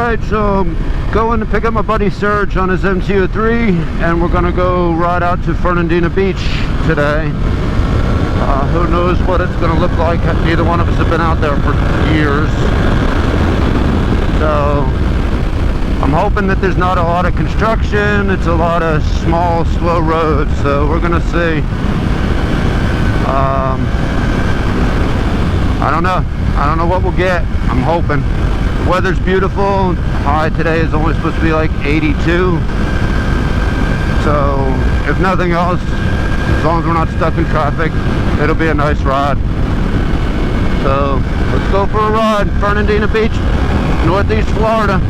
Alright, so I'm going to pick up my buddy Serge on his MT-03, and we're gonna go ride out to Fernandina Beach today. Who knows what it's gonna look like. Neither one of us have been out there for years. So I'm hoping that there's not a lot of construction. It's a lot of small, slow roads, so we're gonna see. I don't know what we'll get. I'm hoping. The weather's beautiful. High today is only supposed to be like 82. So if nothing else, as long as we're not stuck in traffic, it'll be a nice ride. So let's go for a ride. Fernandina Beach, Northeast Florida.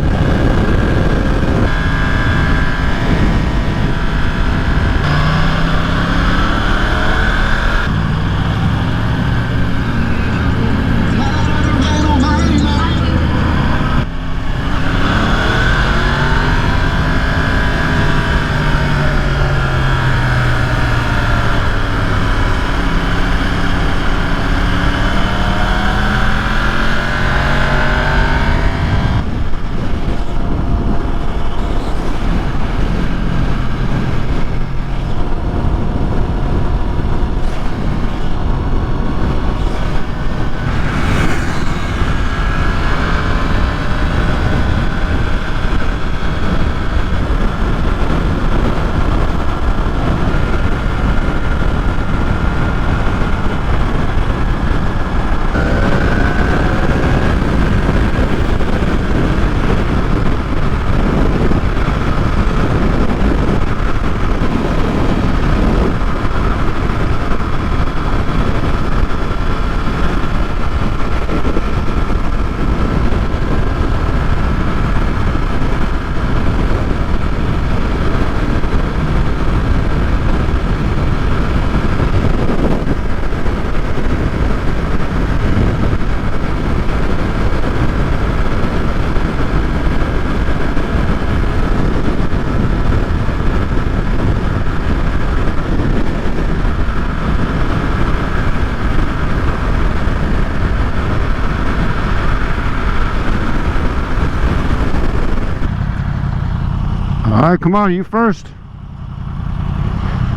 Alright, come on, you first.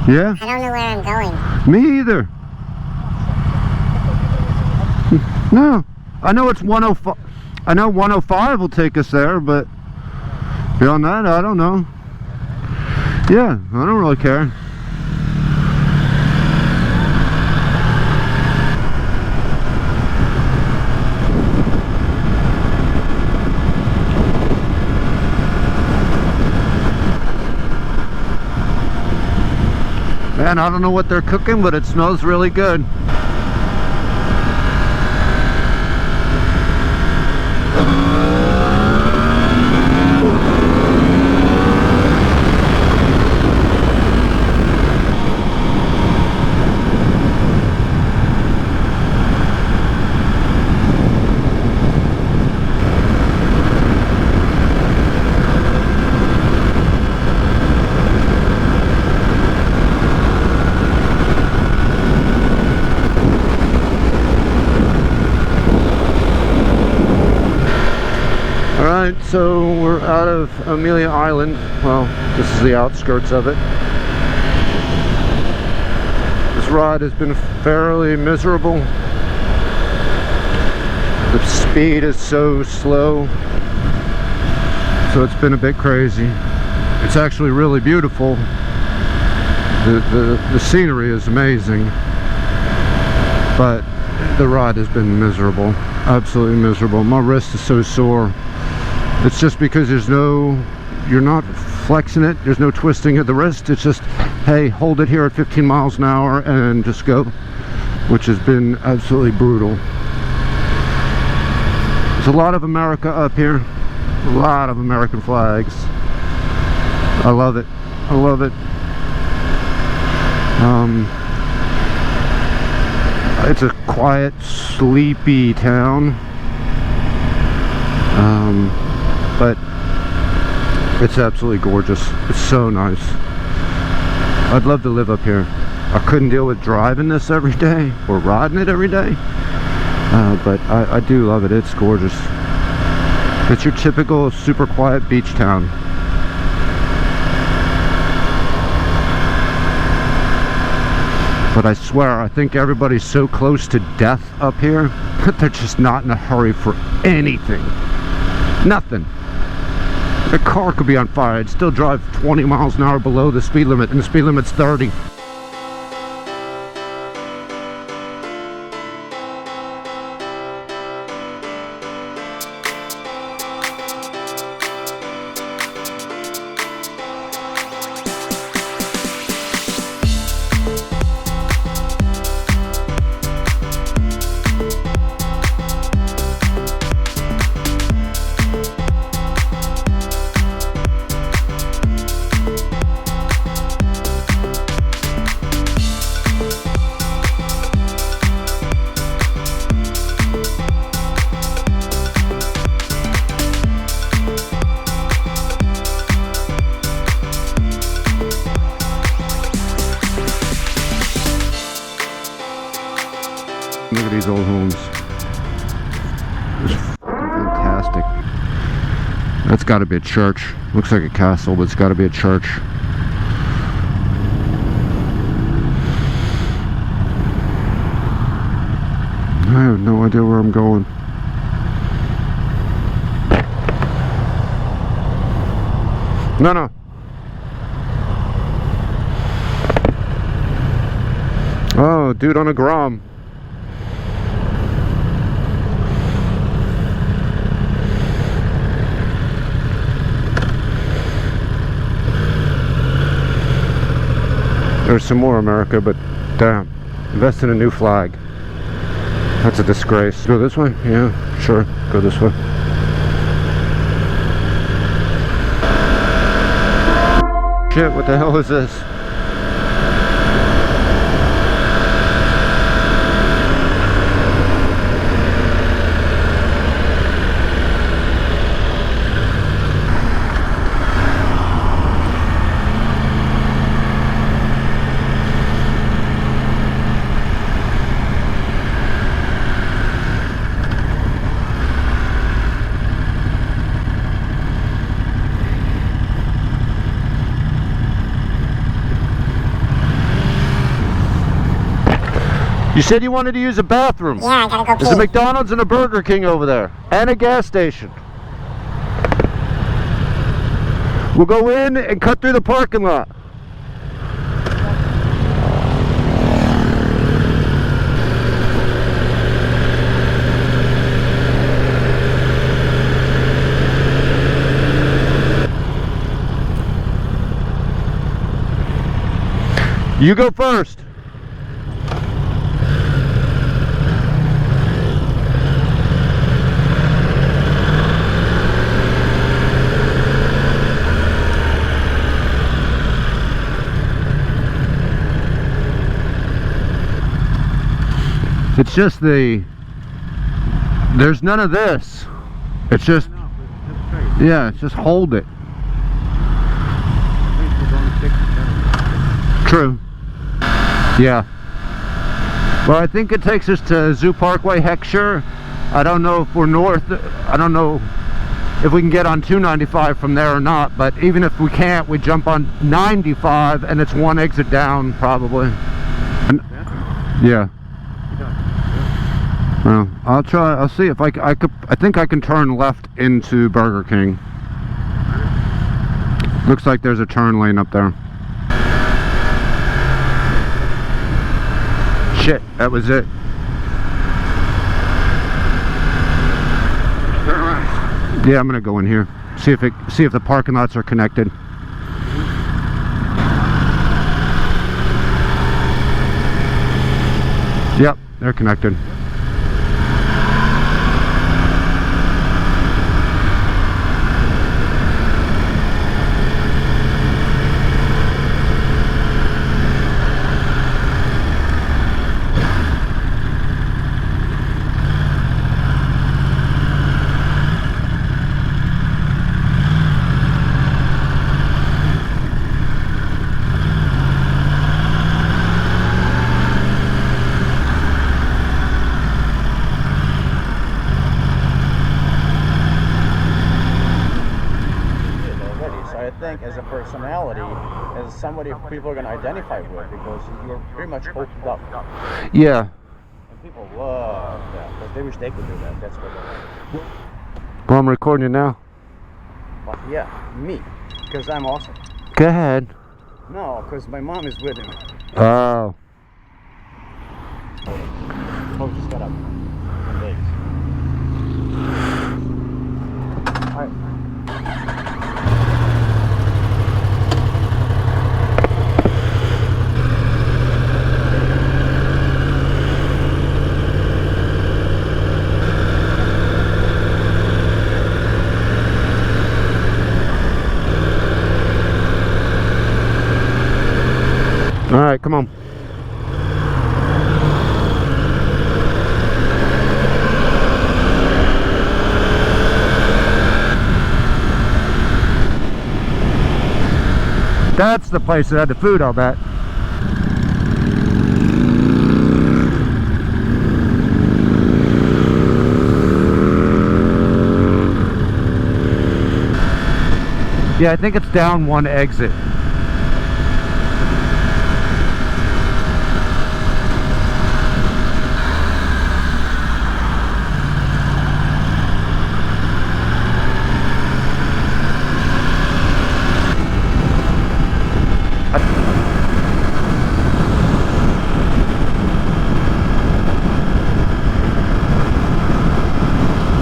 Yeah? I don't know where I'm going. Me either. No. I know it's 105. I know 105 will take us there, but beyond that, I don't know. Yeah, I don't really care. Man, I don't know what they're cooking, but it smells really good. Alright, so we're out of Amelia Island. Well, this is the outskirts of it. This ride has been fairly miserable. The speed is so slow, so it's been a bit crazy. It's actually really beautiful. The scenery is amazing, but the ride has been miserable. Absolutely miserable. My wrist is so sore. It's just because you're not flexing it, there's no twisting of the wrist. It's just, hey, hold it here at 15 miles an hour and just go, which has been absolutely brutal. There's a lot of America up here, a lot of American flags. I love it. I love it. It's a quiet, sleepy town. But it's absolutely gorgeous. It's so nice. I'd love to live up here. I couldn't deal with driving this every day or riding it every day, but I do love it. It's gorgeous. It's your typical super quiet beach town. But I swear, I think everybody's so close to death up here that they're just not in a hurry for anything. Nothing. A car could be on fire. I'd still drive 20 miles an hour below the speed limit, and the speed limit's 30. Look at these old homes. It's fantastic. That's got to be a church. Looks like a castle, but it's got to be a church. I have no idea where I'm going. No. Oh, dude on a Grom. There's some more America, but damn, invest in a new flag. That's a disgrace. Go this way? Yeah, sure. Go this way. Shit, what the hell is this? You said you wanted to use a bathroom. Yeah, I gotta go pee. There's a McDonald's and a Burger King over there. And a gas station. We'll go in and cut through the parking lot. You go first. It's just there's none of this. It's just, yeah, just hold it. True. Yeah. Well, I think it takes us to Zoo Parkway, Heckscher. I don't know if we're north. I don't know if we can get on 295 from there or not, but even if we can't, we jump on 95 and it's one exit down probably. And, yeah. Well, I'll try. I'll see if I could. I think I can turn left into Burger King. Looks like there's a turn lane up there. Shit, that was it. Turn right. Yeah, I'm gonna go in here. See if the parking lots are connected. Yep, they're connected. think as a personality, as somebody people are going to identify with, because you're pretty much opened up. Yeah. And people love that, but they wish they could do that. That's what they like. Well, I'm recording you now. But yeah, me, because I'm awesome. Go ahead. No, because my mom is with him. Oh. Oh, just got up. Thanks. All right. All right, come on. That's the place that had the food, I'll bet. Yeah, I think it's down one exit.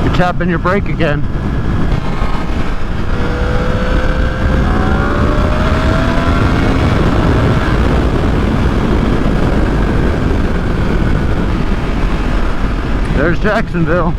You're tapping your brake again. There's Jacksonville.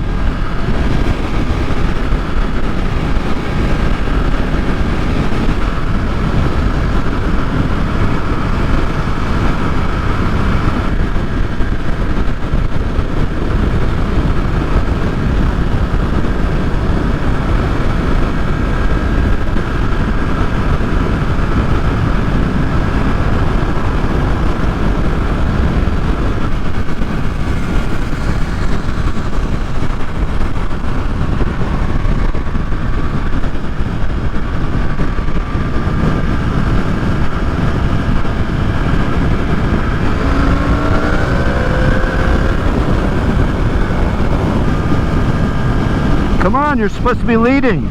Come on, you're supposed to be leading.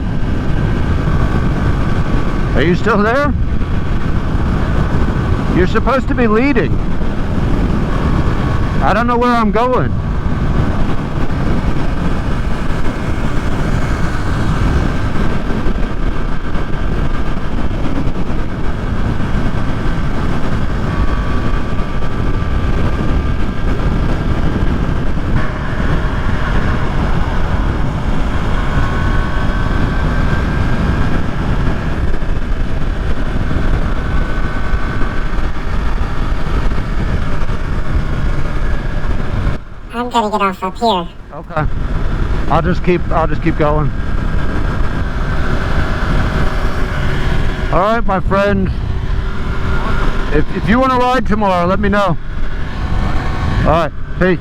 Are you still there? You're supposed to be leading. I don't know where I'm going. I'm gonna get off up here. Okay. I'll just keep going. All right, my friend. If you want to ride tomorrow, let me know. All right. Peace.